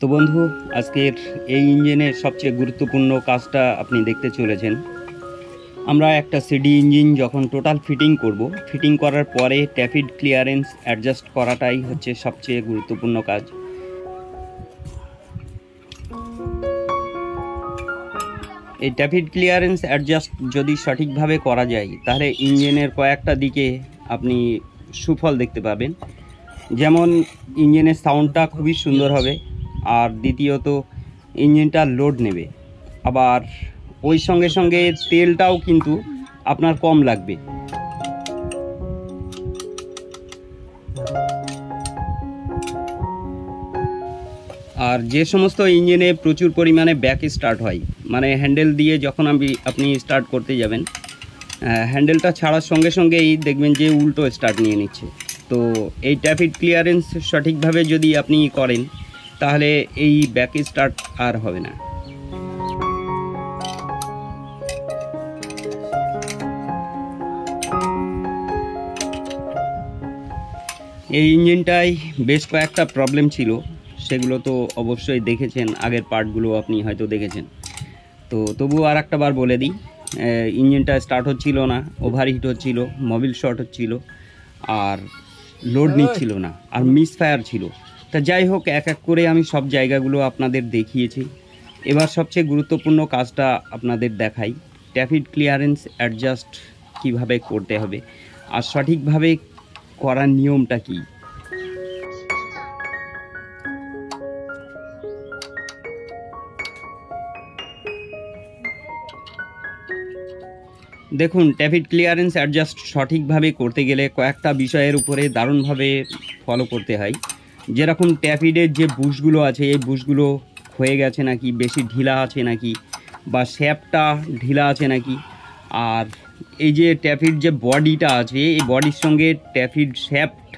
তো বন্ধু, আজকের এই ইঞ্জিনের সবচেয়ে গুরুত্বপূর্ণ কাজটা আপনি দেখতে চলেছেন। আমরা একটা সিডি ইঞ্জিন যখন টোটাল ফিটিং করব, ফিটিং করার পরে ট্যাপিড ক্লিয়ারেন্স অ্যাডজাস্ট করাটাই হচ্ছে সবচেয়ে গুরুত্বপূর্ণ কাজ। এই ট্যাপিড ক্লিয়ারেন্স অ্যাডজাস্ট যদি সঠিকভাবে করা যায় তাহলে ইঞ্জিনের কয়েকটা দিকে আপনি সুফল দেখতে পাবেন। যেমন ইঞ্জিনের সাউন্ডটা খুবই সুন্দর হবে, আর দ্বিতীয়ত ইঞ্জিনটা লোড নেবে, আবার ওই সঙ্গে সঙ্গে তেলটাও কিন্তু আপনার কম লাগবে। আর যে সমস্ত ইঞ্জিনে প্রচুর পরিমাণে ব্যাক স্টার্ট হয়, মানে হ্যান্ডেল দিয়ে যখন আপনি স্টার্ট করতে যাবেন, হ্যান্ডেলটা ছাড়ার সঙ্গে সঙ্গেই দেখবেন যে উল্টো স্টার্ট নিয়ে নিচ্ছে। তো এই ট্যাপিড ক্লিয়ারেন্স সঠিকভাবে যদি আপনি করেন তাহলে এই ব্যাক স্টার্ট আর হবে না। এই ইঞ্জিনটায় বেশ কয়েকটা প্রবলেম ছিল, সেগুলো তো অবশ্যই দেখেছেন, আগের পার্টগুলো আপনি হয়তো দেখেছেন। তো তবুও আর একটা বার বলে দিই, ইঞ্জিনটা স্টার্ট হচ্ছিল না, ওভারহিট হচ্ছিল, মোবিল শর্ট হচ্ছিল, আর লোড নিচ্ছিল না, আর মিসফায়ার ছিল। তা যাই হোক, এক এক করে আমি সব জায়গাগুলো আপনাদের দেখিয়েছি। এবার সবচেয়ে গুরুত্বপূর্ণ কাজটা আপনাদের দেখাই, ট্যাপিড ক্লিয়ারেন্স অ্যাডজাস্ট কিভাবে করতে হবে আর সঠিকভাবে করার নিয়মটা কী। দেখুন, ট্যাপিড ক্লিয়ারেন্স অ্যাডজাস্ট সঠিকভাবে করতে গেলে কয়েকটা বিষয়ের উপরে দারুণভাবে ফলো করতে হয়। যেরকম ট্যাপিডের যে বুশগুলো আছে, এই বুশগুলো ক্ষয়ে গেছে নাকি, বেশি ঢিলা আছে নাকি, বা শ্যাপটা ঢিলা আছে নাকি, আর এই যে ট্যাপিড যে বডিটা আছে, এই বডির সঙ্গে ট্যাপিড শ্যাফট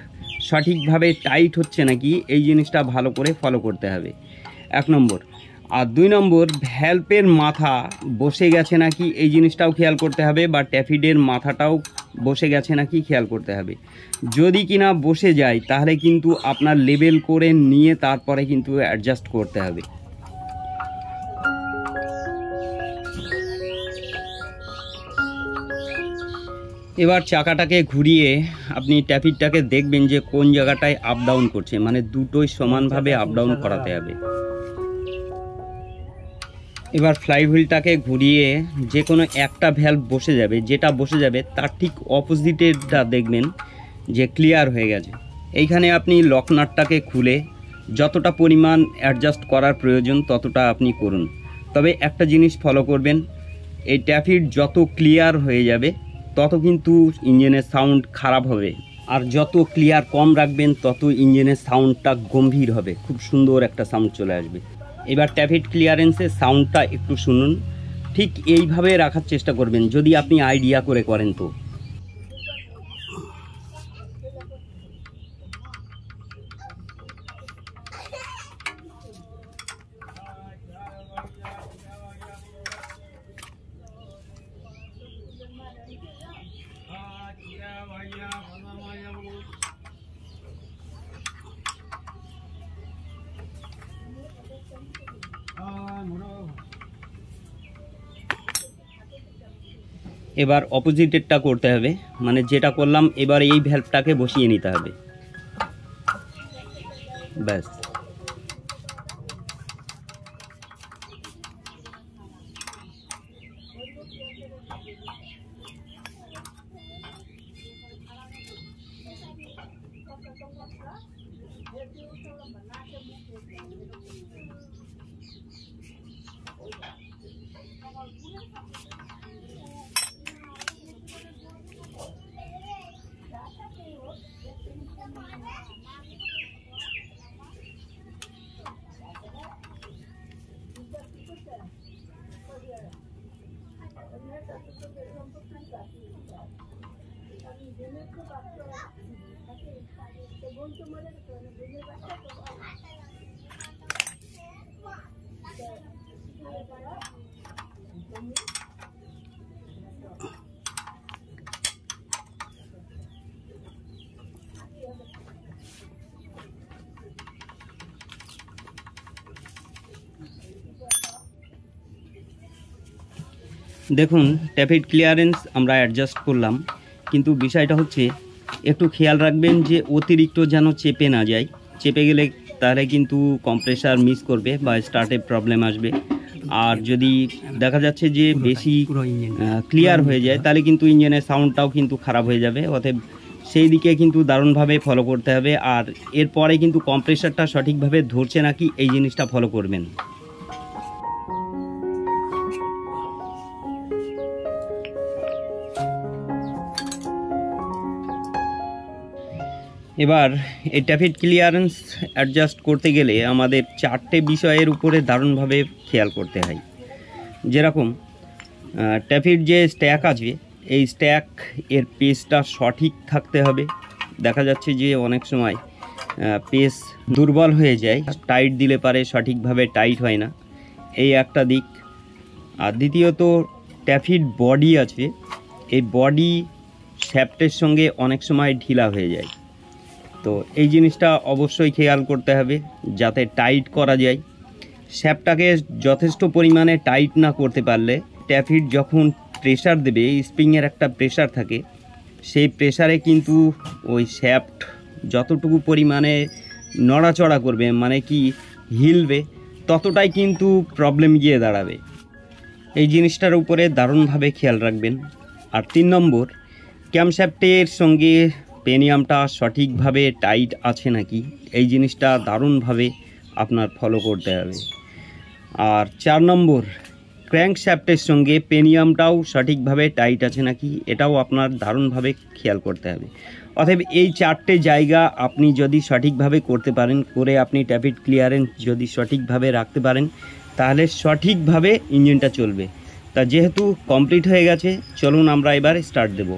সঠিকভাবে টাইট হচ্ছে নাকি, এই জিনিসটা ভালো করে ফলো করতে হবে, 1 নম্বর। আর 2 নম্বর, ভ্যালভের মাথা বসে গেছে নাকি, এই জিনিসটাও খেয়াল করতে হবে, বা ট্যাপিডের মাথাটাও বসে গেছে নাকি খেয়াল করতে হবে। যদি কিনা বসে যায় তাহলে কিন্তু আপনার লেবেল করে নিয়ে তারপরে কিন্তু অ্যাডজাস্ট করতে হবে। এবার চাকাটাকে ঘুরিয়ে আপনি ট্যাপিডটাকে দেখবেন যে কোন জায়গাটায় আপ ডাউন করছে, মানে দুটোই সমানভাবে আপ ডাউন করাতে হবে। এবার ফ্লাইহুইলটাকে ঘুরিয়ে যে কোনো একটা ভ্যালভ বসে যাবে, যেটা বসে যাবে তার ঠিক অপোজিটেরটা দেখবেন যে ক্লিয়ার হয়ে গেছে। এইখানে আপনি লক নাটটাকে খুলে যতটা পরিমাণ অ্যাডজাস্ট করার প্রয়োজন ততটা আপনি করুন। তবে একটা জিনিস ফলো করবেন, এই ট্যাপিড যত ক্লিয়ার হয়ে যাবে তত কিন্তু ইঞ্জিনের সাউন্ড খারাপ হবে, আর যত ক্লিয়ার কম রাখবেন তত ইঞ্জিনের সাউন্ডটা গম্ভীর হবে, খুব সুন্দর একটা সাউন্ড চলে আসবে। এবার ট্যাপিড ক্লিয়ারেন্সের সাউন্ডটা একটু শুনুন, ঠিক এইভাবে রাখার চেষ্টা করবেন যদি আপনি আইডিয়া করে করেন। তো এবার অপোজিটেরটা করতে হবে, মানে যেটা করলাম এবার এই ভ্যালভটাকে বসিয়ে নিতে হবে, ব্যাস। দেখুন ট্যাপিড ক্লিয়ারেন্স আমরা অ্যাডজাস্ট করলাম, কিন্তু বিষয়টা হচ্ছে একটু খেয়াল রাখবেন যে অতিরিক্ত যেন চেপে না যায়। চেপে গেলে তাহলে কিন্তু কম্প্রেসার মিস করবে বা স্টার্টে প্রবলেম আসবে। আর যদি দেখা যাচ্ছে যে বেশি ক্লিয়ার হয়ে যায় তাহলে কিন্তু ইঞ্জিনের সাউন্ডটাও কিন্তু খারাপ হয়ে যাবে। অতএব সেই দিকে কিন্তু দারুণভাবে ফলো করতে হবে। আর এরপরে কিন্তু কম্প্রেসারটা সঠিকভাবে ধরছে নাকি এই জিনিসটা ফলো করবেন। এবার এই ট্যাপিড ক্লিয়ারেন্স অ্যাডজাস্ট করতে গেলে আমাদের 4টে বিষয়ের উপরে দারুণভাবে খেয়াল করতে হয়। যেরকম ট্যাপিড যে স্ট্যাক আছে এই স্ট্যাক এর পেসটা সঠিক থাকতে হবে। দেখা যাচ্ছে যে অনেক সময় পেস দুর্বল হয়ে যায়, টাইট দিলে পারে সঠিকভাবে টাইট হয় না, এই একটা দিক। আর দ্বিতীয়ত ট্যাপিড বডি আছে, এই বডি শ্যাফটের সঙ্গে অনেক সময় ঢিলা হয়ে যায়। তো এই জিনিসটা অবশ্যই খেয়াল করতে হবে যাতে টাইট করা যায়। শ্যাফটটাকে যথেষ্ট পরিমাণে টাইট না করতে পারলে ট্যাপিড যখন প্রেসার দেবে, স্প্রিংয়ের একটা প্রেসার থাকে, সেই প্রেসারে কিন্তু ওই শ্যাফট যতটুকু পরিমাণে নড়াচড়া করবে মানে কি হিলবে ততটাই কিন্তু প্রবলেম গিয়ে দাঁড়াবে। এই জিনিসটার উপরে দারুণভাবে খেয়াল রাখবেন। আর 3 নম্বর, ক্যামশ্যাফটের সঙ্গে পেনিয়ামটা সঠিকভাবে টাইট আছে নাকি এই জিনিসটা দারুণভাবে আপনার ফলো করতে হবে। আর 4 নম্বর, ক্র্যাঙ্কশ্যাফটের সঙ্গে পেনিয়ামটাও সঠিকভাবে টাইট আছে নাকি এটাও আপনার দারুণভাবে খেয়াল করতে হবে। অতএব এই 4টে জায়গা আপনি যদি সঠিকভাবে করতে পারেন, করে আপনি ট্যাপিড ক্লিয়ারেন্স যদি সঠিকভাবে রাখতে পারেন তাহলে সঠিকভাবে ইঞ্জিনটা চলবে। তা যেহেতু কমপ্লিট হয়ে গেছে, চলুন আমরা এবার স্টার্ট দেব।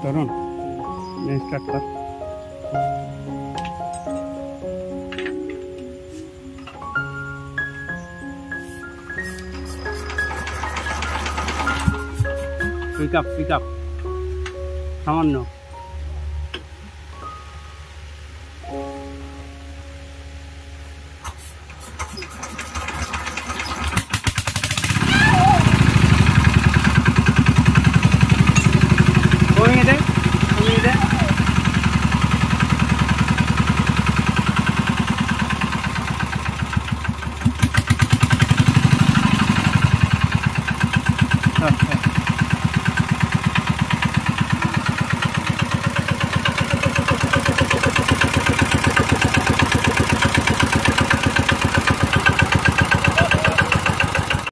তরুণ স্টার্ট কর। পিক আপ সামান্য। কমিয়ে দে।